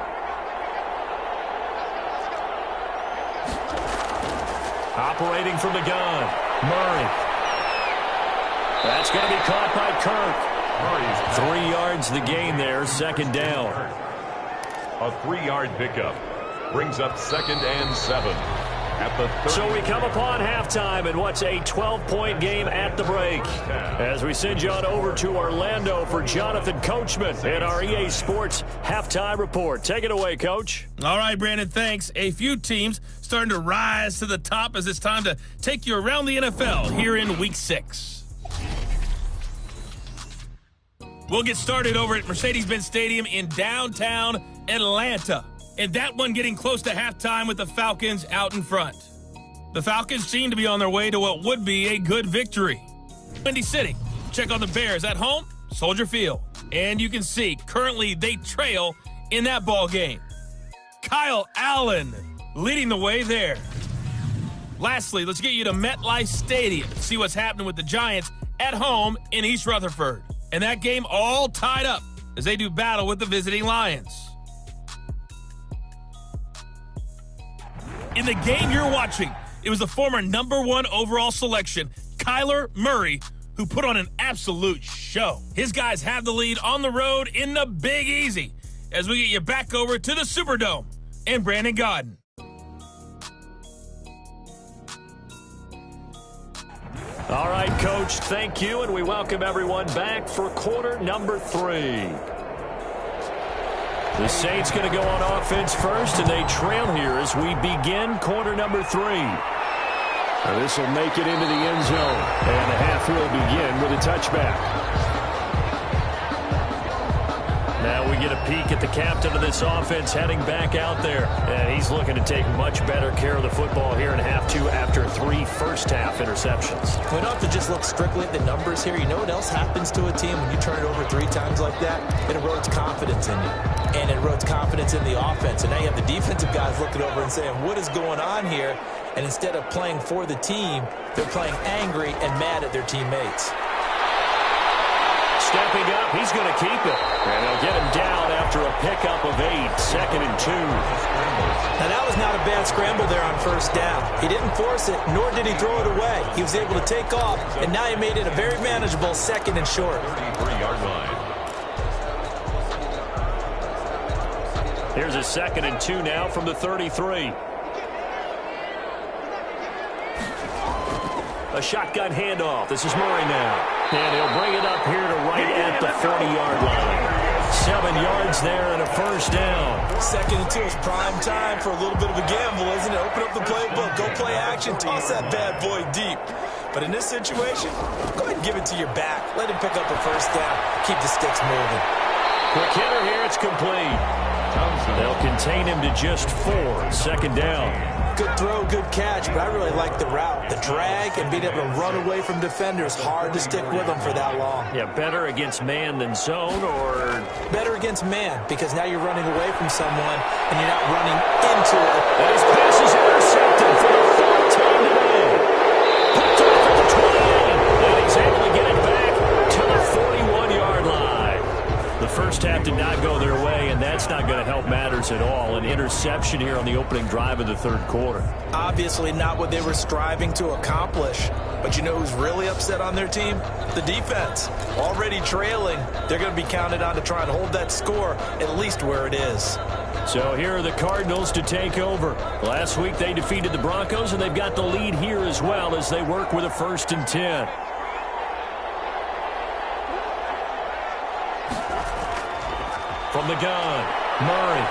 Operating from the gun, Murray. That's going to be caught by Kirk. 3 yards the gain there, second down. A 3-yard pickup brings up 2nd and 7 at the 30. So we come upon halftime in what's a 12-point game at the break. As we send you on over to Orlando for Jonathan Coachman in our EA Sports Halftime Report. Take it away, Coach. All right, Brandon, thanks. A few teams starting to rise to the top as it's time to take you around the NFL here in Week 6. We'll get started over at Mercedes-Benz Stadium in downtown Atlanta. And that one getting close to halftime with the Falcons out in front. The Falcons seem to be on their way to what would be a good victory. Windy City, check on the Bears at home, Soldier Field. And you can see currently they trail in that ball game. Kyle Allen leading the way there. Lastly, let's get you to MetLife Stadium to see what's happening with the Giants at home in East Rutherford. And that game all tied up as they do battle with the visiting Lions. In the game you're watching, it was the former #1 overall selection, Kyler Murray, who put on an absolute show. His guys have the lead on the road in the Big Easy as we get you back over to the Superdome and Brandon Gaudin. All right, Coach, thank you, and we welcome everyone back for quarter number 3. The Saints going to go on offense first, and they trail here as we begin quarter number 3. Now this will make it into the end zone, and the half will begin with a touchback. Now we get a peek at the captain of this offense heading back out there. And he's looking to take much better care of the football here in half 2 after 3 first-half interceptions. We don't have to just look strictly at the numbers here. You know what else happens to a team when you turn it over 3 times like that? It erodes confidence in you. And it erodes confidence in the offense. And now you have the defensive guys looking over and saying, what is going on here? And instead of playing for the team, they're playing angry and mad at their teammates. Stepping up, he's going to keep it. And they'll get him down after a pickup of 8, 2nd and 2. Now that was not a bad scramble there on first down. He didn't force it, nor did he throw it away. He was able to take off, and now he made it a very manageable 2nd and short. 3-yard line. Here's a 2nd and 2 now from the 33. A shotgun handoff. This is Murray now. And he'll bring it up here to right at the 40-yard line. 7 yards there and a first down. 2nd and 2 is prime time for a little bit of a gamble, isn't it? Open up the playbook. Go play action. Toss that bad boy deep. But in this situation, go ahead and give it to your back. Let him pick up a first down. Keep the sticks moving. Quick hitter here. It's complete. They'll contain him to just 4. Second down. Good throw, good catch, but I really like the route. The drag and being able to run away from defenders, hard to stick with them for that long. Yeah, better against man than zone, or? Better against man, because now you're running away from someone and you're not running into it. And his pass is intercepted for the 4th time today. Picked off at the 28, and he's able to get it back to the 41-yard line. The first half did not go their way, and that's not going to help matters at all. An interception here on the opening drive of the third quarter. Obviously not what they were striving to accomplish. But you know who's really upset on their team? The defense. Already trailing. They're going to be counted on to try and hold that score at least where it is. So here are the Cardinals to take over. Last week they defeated the Broncos, and they've got the lead here as well as they work with a 1st and 10. From the gun, Murray.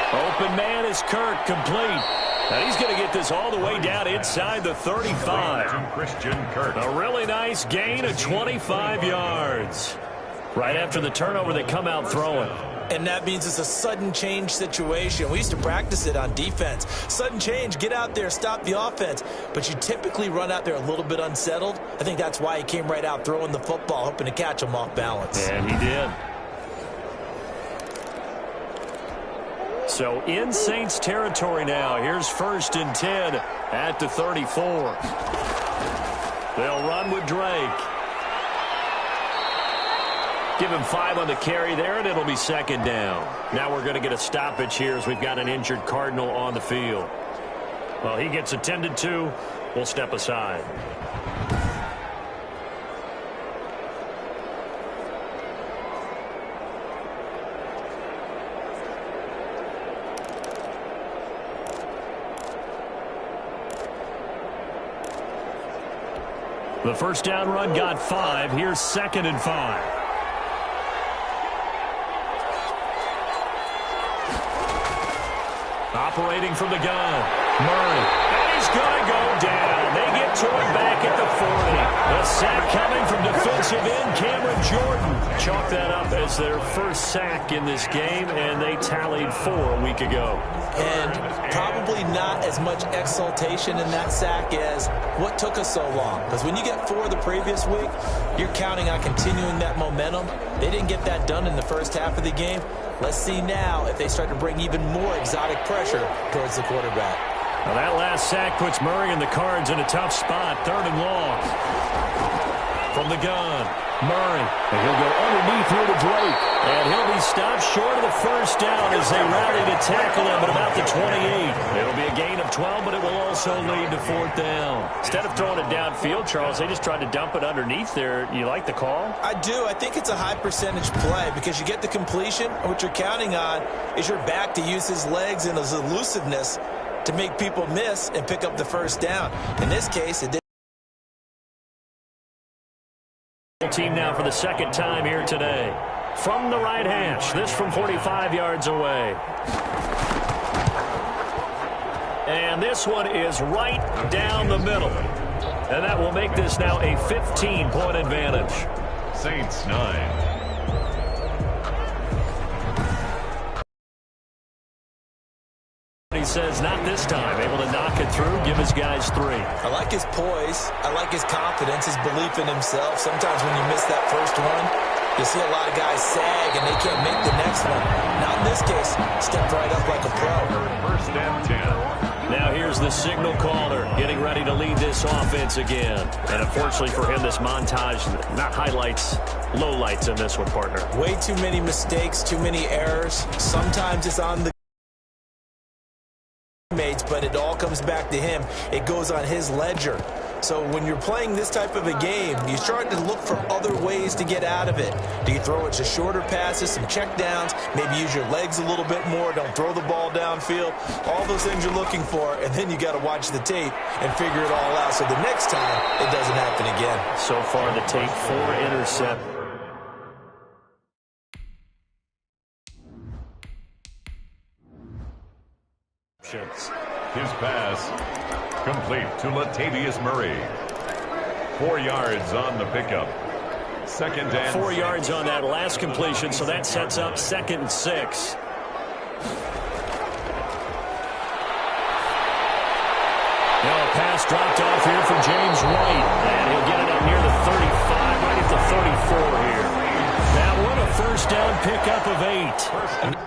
Open man is Kirk, complete. And he's going to get this all the way down inside the 35. Christian Kirk. A really nice gain of 25 yards. Right after the turnover, they come out throwing. And that means it's a sudden change situation. We used to practice it on defense. Sudden change, get out there, stop the offense. But you typically run out there a little bit unsettled. I think that's why he came right out throwing the football, hoping to catch him off balance. And he did. So in Saints territory now. Here's 1st and 10 at the 34. They'll run with Drake. Give him 5 on the carry there, and it'll be 2nd down. Now we're going to get a stoppage here as we've got an injured Cardinal on the field. Well, he gets attended to. We'll step aside. The first down run got 5. Here's 2nd and 5. Operating from the gun, Murray. And he's going to go down. They get to him back at the 40. The sack coming from defensive end, Cameron Jordan. Chalk that up as their first sack in this game, and they tallied 4 a week ago. And probably not as much exultation in that sack as what took us so long. Because when you get 4 the previous week, you're counting on continuing that momentum. They didn't get that done in the first half of the game. Let's see now if they start to bring even more exotic pressure towards the quarterback. Now that last sack puts Murray and the Cards in a tough spot. 3rd and long. From the gun, Murray. And he'll go underneath here to Drake. And he'll be stopped short of the first down as they rally to tackle him at about the 28. It'll be a gain of 12, but it will also lead to 4th down. Instead of throwing it downfield, Charles, they just tried to dump it underneath there. You like the call? I do. I think it's a high percentage play because you get the completion. And what you're counting on is your back to use his legs and his elusiveness to make people miss and pick up the first down. In this case, it did. Team now for the 2nd time here today. From the right hash, this from 45 yards away. And this one is right down the middle. And that will make this now a 15-point advantage. Saints 9. He says not this time. Able to knock it through, give his guys 3. I like his poise. I like his confidence, his belief in himself. Sometimes when you miss that first one, you see a lot of guys sag and they can't make the next one. Not in this case. Stepped right up like a pro. 1st and 10. Now here's the signal caller getting ready to lead this offense again. And unfortunately for him, this montage, not highlights, lowlights in this one, partner. Way too many mistakes, too many errors. Sometimes it's on the teammates, but it all comes back to him. It goes on his ledger. So when you're playing this type of a game, you start to look for other ways to get out of it. Do you throw it to shorter passes, some check downs, maybe use your legs a little bit more, don't throw the ball downfield, all those things you're looking for, and then you got to watch the tape and figure it all out so the next time it doesn't happen again. So far the tape, 4 interceptions. His pass complete to Latavius Murray. 4 yards on the pickup. Second and 4 yards on that last completion, so that sets up 2nd and 6. Now a pass dropped off here for James White, and he'll get it up near the 35, right at the 34 here. That one a first down pickup of 8.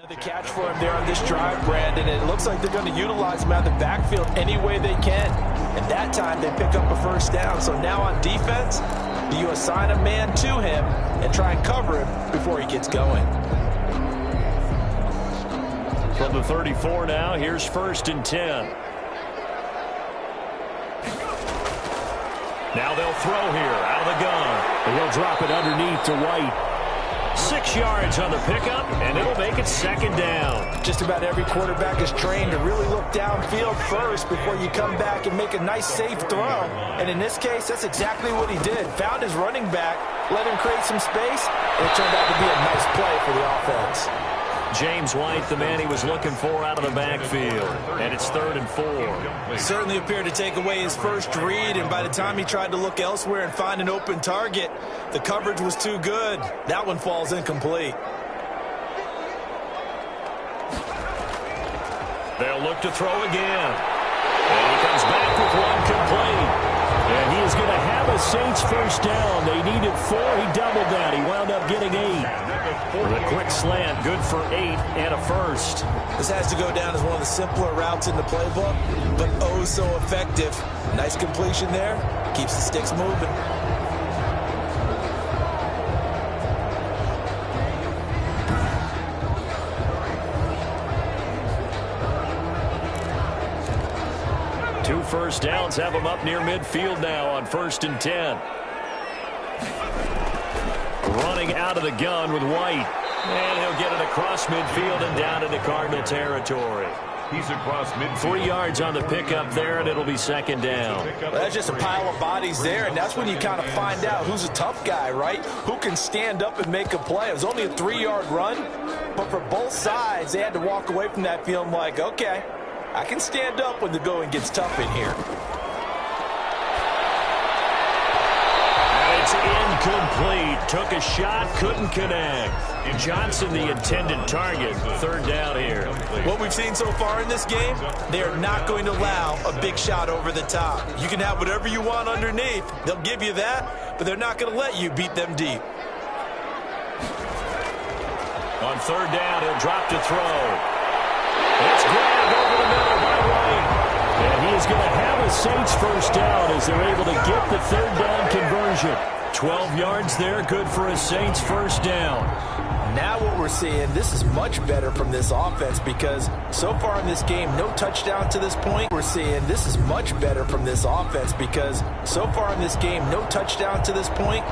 The catch for him there on this drive, Brandon. It looks like they're going to utilize him out of the backfield any way they can. And that time they pick up a first down. So now on defense, do you assign a man to him and try and cover him before he gets going? From the 34 now, here's 1st and 10. Now they'll throw here out of the gun. And he'll drop it underneath to White. 6 yards on the pickup, and it'll make it 2nd down. Just about every quarterback is trained to really look downfield first before you come back and make a nice, safe throw. And in this case, that's exactly what he did. Found his running back, let him create some space, and it turned out to be a nice play for the offense. James White, the man he was looking for out of the backfield. And it's 3rd and 4. Certainly appeared to take away his first read, and by the time he tried to look elsewhere and find an open target, the coverage was too good. That one falls incomplete. They'll look to throw again. And he comes back with one complete. And he is going to have a Saints first down. They needed 4. He doubled that. He wound up getting 8. With a quick slant, good for 8 and a first. This has to go down as one of the simpler routes in the playbook, but oh so effective. Nice completion there. Keeps the sticks moving. Two first downs have him up near midfield now on 1st and 10. Running out of the gun with White. And he'll get it across midfield and down into Cardinal territory. He's across midfield. 3 yards on the pickup there, and it'll be 2nd down. Well, that's just a pile of bodies there, and that's when you kind of find out who's a tough guy, right? Who can stand up and make a play. It was only a 3-yard run, but for both sides, they had to walk away from that feeling like, okay, I can stand up when the going gets tough in here. It's incomplete. Took a shot, couldn't connect. Johnson, the intended target. 3rd down here. What we've seen so far in this game, they are not going to allow a big shot over the top. You can have whatever you want underneath. They'll give you that, but they're not going to let you beat them deep. On 3rd down, he'll drop to throw. It's grabbed over the middle by White. And he is going to have a Saints first down as they're able to get the 3rd down conversion. 12 yards there, good for a Saints first down. Now what we're seeing, this is much better from this offense because so far in this game, no touchdown to this point. We're seeing this is much better from this offense because so far in this game, no touchdown to this point.